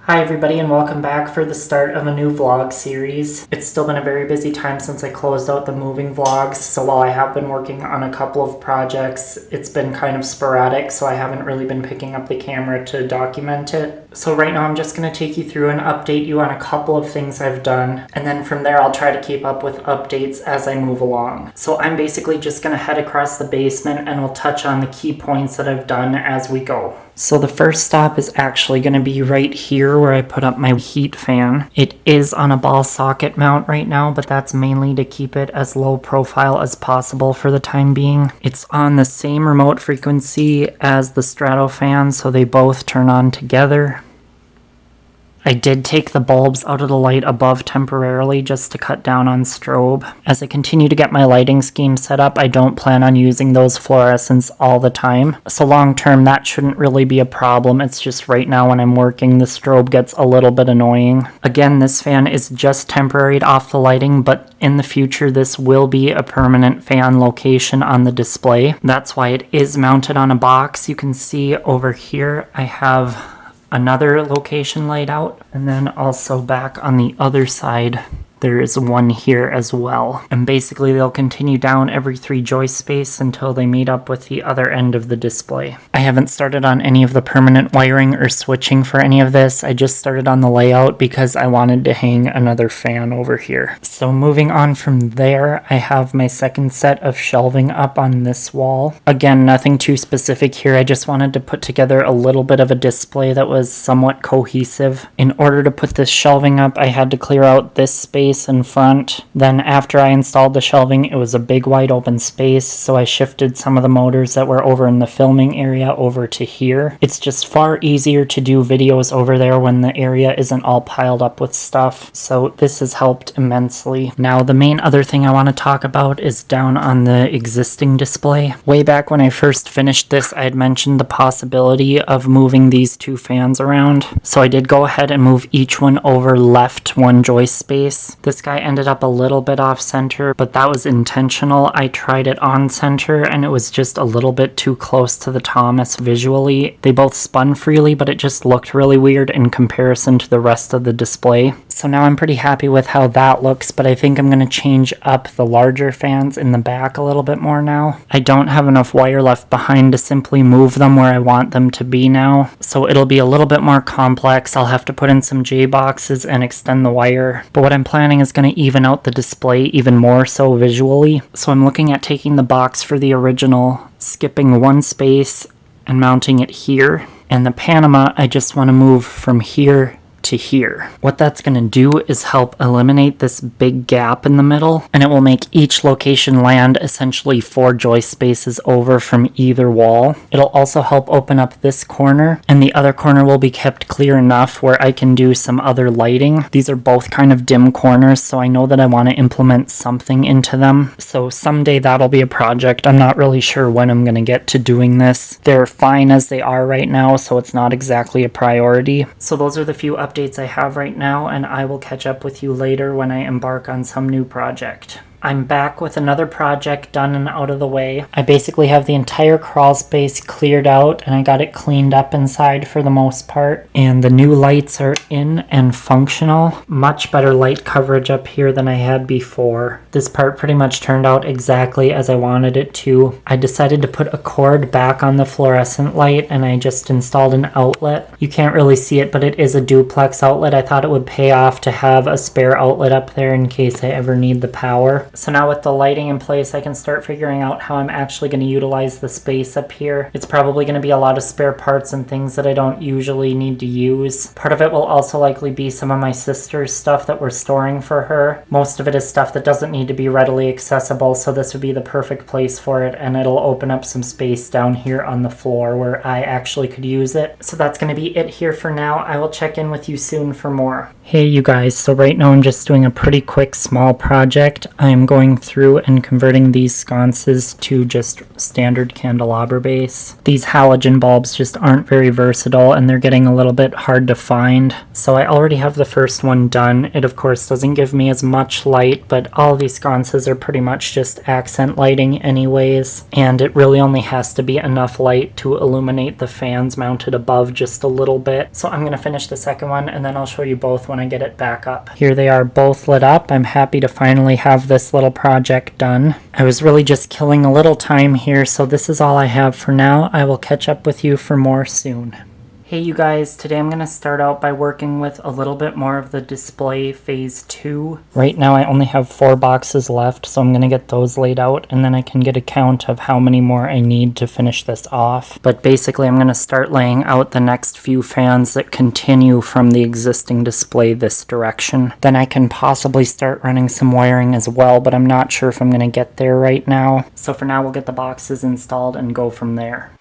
Hi everybody and welcome back for the start of a new vlog series. It's still been a very busy time since I closed out the moving vlogs, so while I have been working on a couple of projects, it's been kind of sporadic, so I haven't really been picking up the camera to document it. So right now I'm just going to take you through and update you on a couple of things I've done, and then from there I'll try to keep up with updates as I move along. So I'm basically just going to head across the basement and we'll touch on the key points that I've done as we go. So the first stop is actually going to be right here where I put up my heat fan. It is on a ball socket mount right now, but that's mainly to keep it as low profile as possible for the time being. It's on the same remote frequency as the Strato fan, so they both turn on together. I did take the bulbs out of the light above temporarily just to cut down on strobe. As I continue to get my lighting scheme set up, I don't plan on using those fluorescents all the time. So long term, that shouldn't really be a problem. It's just right now when I'm working, the strobe gets a little bit annoying. Again, this fan is just temporary off the lighting, but in the future, this will be a permanent fan location on the display. That's why it is mounted on a box. You can see over here, I have another location laid out, and then also back on the other side there is one here as well. And basically they'll continue down every 3 joist space until they meet up with the other end of the display. I haven't started on any of the permanent wiring or switching for any of this. I just started on the layout because I wanted to hang another fan over here. So moving on from there, I have my second set of shelving up on this wall. Again, nothing too specific here. I just wanted to put together a little bit of a display that was somewhat cohesive. In order to put this shelving up, I had to clear out this space in front. Then after I installed the shelving, it was a big wide open space, so I shifted some of the motors that were over in the filming area over to here. It's just far easier to do videos over there when the area isn't all piled up with stuff, so this has helped immensely. Now the main other thing I want to talk about is down on the existing display. Way back when I first finished this, I had mentioned the possibility of moving these 2 fans around, so I did go ahead and move each one over left 1 joist space. This guy ended up a little bit off center, but that was intentional. I tried it on center and it was just a little bit too close to the Thomas visually. They both spun freely, but it just looked really weird in comparison to the rest of the display. So now I'm pretty happy with how that looks, but I think I'm going to change up the larger fans in the back a little bit more now. I don't have enough wire left behind to simply move them where I want them to be now, so it'll be a little bit more complex. I'll have to put in some J boxes and extend the wire, but what I'm planning is going to even out the display even more so visually. So I'm looking at taking the box for the original, skipping 1 space and mounting it here, and the Panama I just want to move from here to here. What that's going to do is help eliminate this big gap in the middle, and it will make each location land essentially 4 joist spaces over from either wall. It'll also help open up this corner, and the other corner will be kept clear enough where I can do some other lighting. These are both kind of dim corners, so I know that I want to implement something into them. So someday that'll be a project. I'm not really sure when I'm going to get to doing this. They're fine as they are right now, so it's not exactly a priority. So those are the few updates I have right now, and I will catch up with you later when I embark on some new project. I'm back with another project done and out of the way. I basically have the entire crawl space cleared out and I got it cleaned up inside for the most part. And the new lights are in and functional. Much better light coverage up here than I had before. This part pretty much turned out exactly as I wanted it to. I decided to put a cord back on the fluorescent light and I just installed an outlet. You can't really see it, but it is a duplex outlet. I thought it would pay off to have a spare outlet up there in case I ever need the power. So now with the lighting in place, I can start figuring out how I'm actually going to utilize the space up here. It's probably going to be a lot of spare parts and things that I don't usually need to use. Part of it will also likely be some of my sister's stuff that we're storing for her. Most of it is stuff that doesn't need to be readily accessible, so this would be the perfect place for it, and it'll open up some space down here on the floor where I actually could use it. So that's going to be it here for now. I will check in with you soon for more. Hey you guys, so right now I'm just doing a pretty quick small project. I'm I'm going through and converting these sconces to just standard candelabra base. These halogen bulbs just aren't very versatile and they're getting a little bit hard to find. So I already have the first one done. It of course doesn't give me as much light, but all these sconces are pretty much just accent lighting anyways, and it really only has to be enough light to illuminate the fans mounted above just a little bit. So I'm going to finish the second one and then I'll show you both when I get it back up. Here they are both lit up. I'm happy to finally have this little project done. I was really just killing a little time here, so this is all I have for now. I will catch up with you for more soon. Hey you guys, today I'm going to start out by working with a little bit more of the display phase 2. Right now I only have 4 boxes left, so I'm going to get those laid out and then I can get a count of how many more I need to finish this off. But basically I'm going to start laying out the next few fans that continue from the existing display this direction. Then I can possibly start running some wiring as well, but I'm not sure if I'm going to get there right now. So for now we'll get the boxes installed and go from there.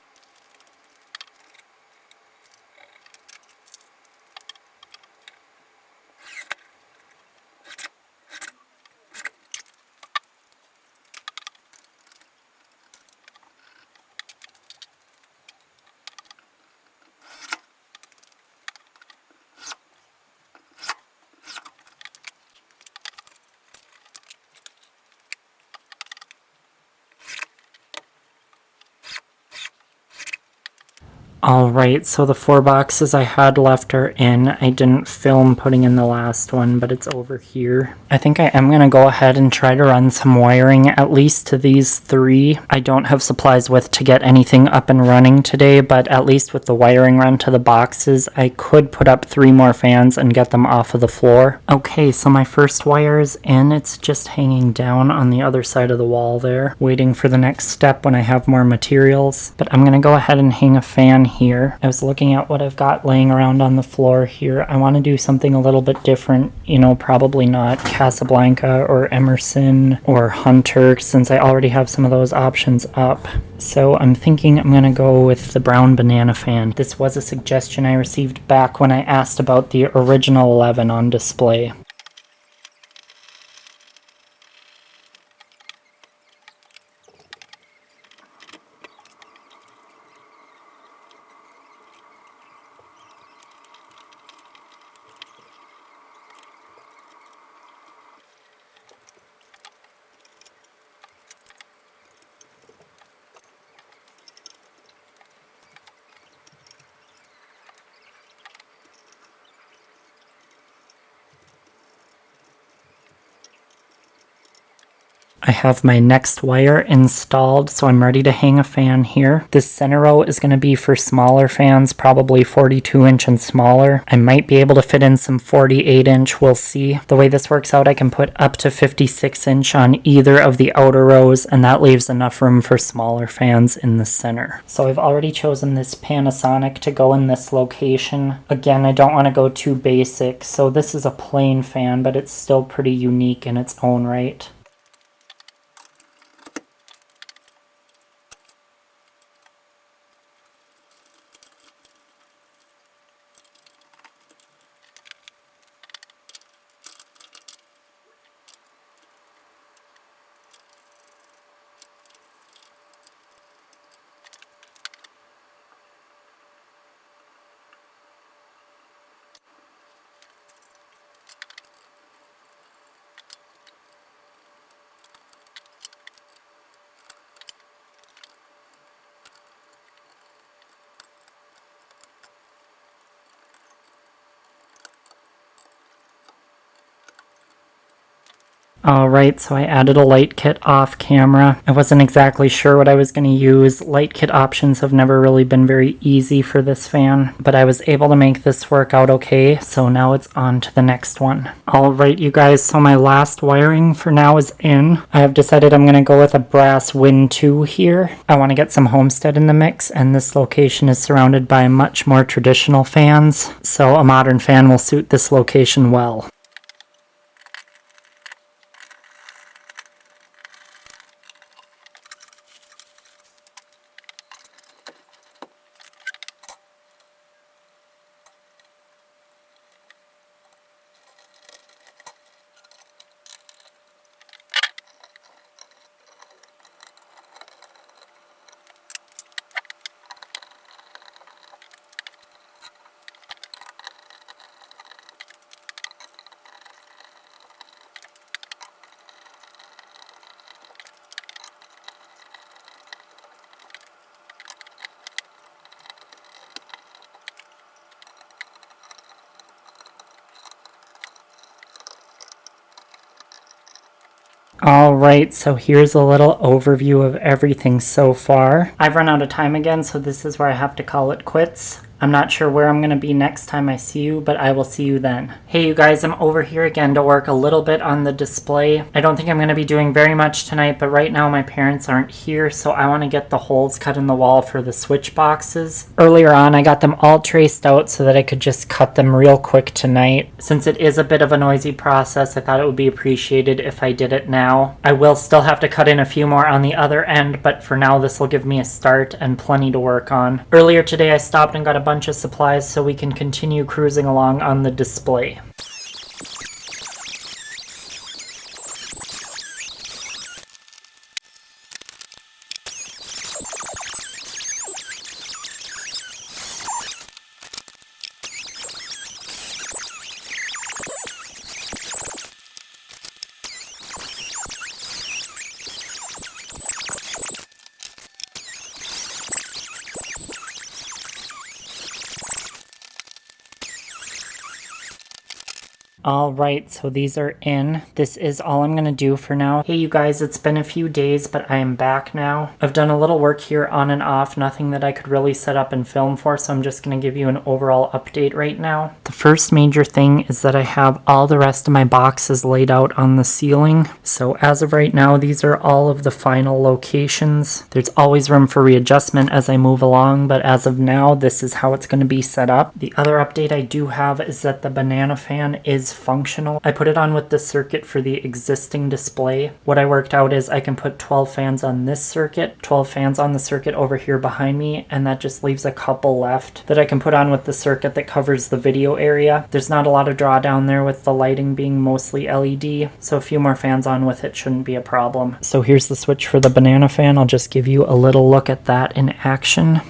Alright, so the 4 boxes I had left are in. I didn't film putting in the last one, but it's over here. I think I am going to go ahead and try to run some wiring, at least to these 3. I don't have supplies with to get anything up and running today, but at least with the wiring run to the boxes, I could put up 3 more fans and get them off of the floor. Okay, so my first wire is in. It's just hanging down on the other side of the wall there, waiting for the next step when I have more materials. But I'm going to go ahead and hang a fan here. I was looking at what I've got laying around on the floor here. I want to do something a little bit different, you know, probably not Casablanca or Emerson or Hunter, since I already have some of those options up. So I'm thinking I'm going to go with the brown banana fan. This was a suggestion I received back when I asked about the original 11 on display. I have my next wire installed, so I'm ready to hang a fan here. This center row is going to be for smaller fans, probably 42 inch and smaller. I might be able to fit in some 48 inch, we'll see. The way this works out, I can put up to 56 inch on either of the outer rows, and that leaves enough room for smaller fans in the center. So I've already chosen this Panasonic to go in this location. Again, I don't want to go too basic, so this is a plain fan, but it's still pretty unique in its own right. Alright, so I added a light kit off camera. I wasn't exactly sure what I was going to use. Light kit options have never really been very easy for this fan, but I was able to make this work out okay, so now it's on to the next one. Alright you guys, so my last wiring for now is in. I have decided I'm going to go with a brass Win 2 here. I want to get some Homestead in the mix, and this location is surrounded by much more traditional fans, so a modern fan will suit this location well. Alright, so here's a little overview of everything so far. I've run out of time again, so this is where I have to call it quits. I'm not sure where I'm going to be next time I see you, but I will see you then. Hey you guys, I'm over here again to work a little bit on the display. I don't think I'm going to be doing very much tonight, but right now my parents aren't here, so I want to get the holes cut in the wall for the switch boxes. Earlier on, I got them all traced out so that I could just cut them real quick tonight. Since it is a bit of a noisy process, I thought it would be appreciated if I did it now. I will still have to cut in a few more on the other end, but for now this will give me a start and plenty to work on. Earlier today I stopped and got a bunch of supplies so we can continue cruising along on the display. Alright, so these are in. This is all I'm going to do for now. Hey you guys, it's been a few days, but I am back now. I've done a little work here on and off, nothing that I could really set up and film for, so I'm just going to give you an overall update right now. The first major thing is that I have all the rest of my boxes laid out on the ceiling. So as of right now, these are all of the final locations. There's always room for readjustment as I move along, but as of now, this is how it's going to be set up. The other update I do have is that the banana fan is functional. I put it on with the circuit for the existing display. What I worked out is I can put 12 fans on this circuit, 12 fans on the circuit over here behind me, and that just leaves a couple left that I can put on with the circuit that covers the video area. There's not a lot of drawdown there with the lighting being mostly LED, so a few more fans on with it shouldn't be a problem. So here's the switch for the banana fan. I'll just give you a little look at that in action.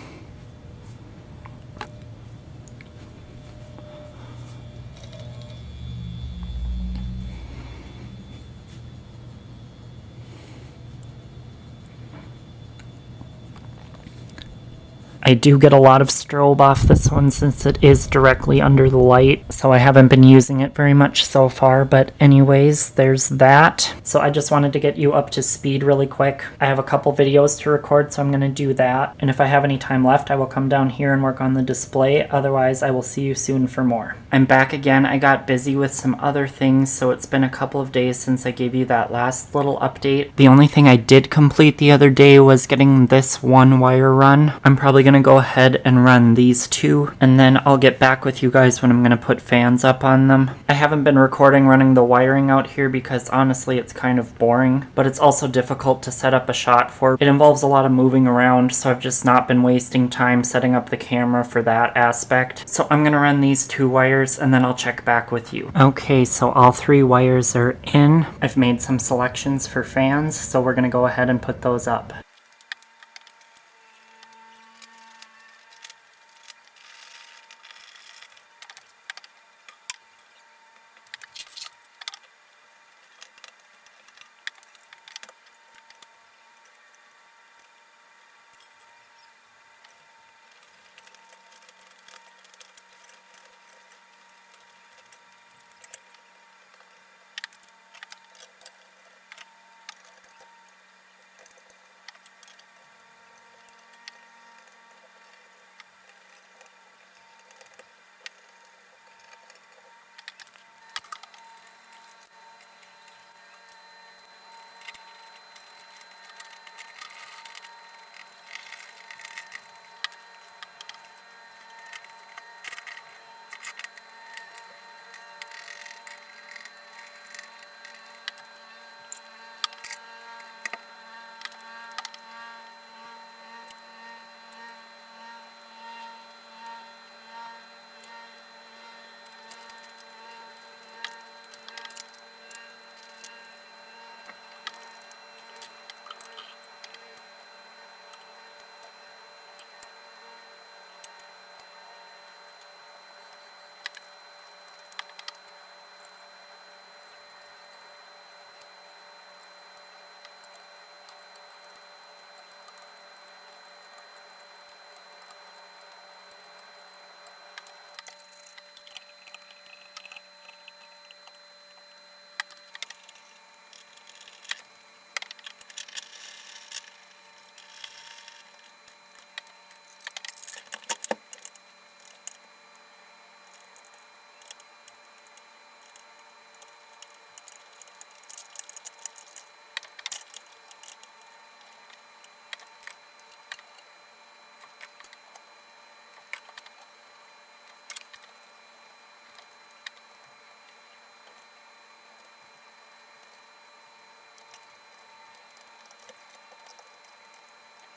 I do get a lot of strobe off this one since it is directly under the light, so I haven't been using it very much so far, but anyways, there's that. So I just wanted to get you up to speed really quick. I have a couple videos to record, so I'm going to do that, and if I have any time left, I will come down here and work on the display. Otherwise, I will see you soon for more. I'm back again. I got busy with some other things, so it's been a couple of days since I gave you that last little update. The only thing I did complete the other day was getting this one wire run. I'm probably going to go ahead and run these two, and then I'll get back with you guys when I'm going to put fans up on them. I haven't been recording running the wiring out here because honestly it's kind of boring, but it's also difficult to set up a shot for. It involves a lot of moving around, so I've just not been wasting time setting up the camera for that aspect. So I'm going to run these two wires and then I'll check back with you. Okay, so all three wires are in. I've made some selections for fans, so we're going to go ahead and put those up.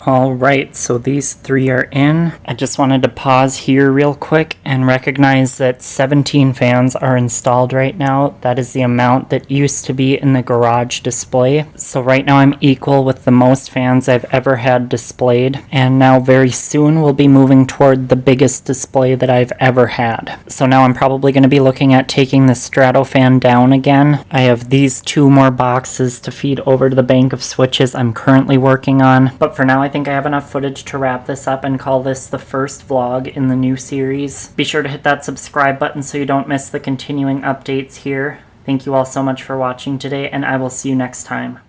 Alright, so these 3 are in. I just wanted to pause here real quick and recognize that 17 fans are installed right now. That is the amount that used to be in the garage display. So right now I'm equal with the most fans I've ever had displayed. And now very soon we'll be moving toward the biggest display that I've ever had. So now I'm probably going to be looking at taking the Strato fan down again. I have these 2 more boxes to feed over to the bank of switches I'm currently working on. But for now I think I have enough footage to wrap this up and call this the first vlog in the new series. Be sure to hit that subscribe button so you don't miss the continuing updates here. Thank you all so much for watching today, and I will see you next time.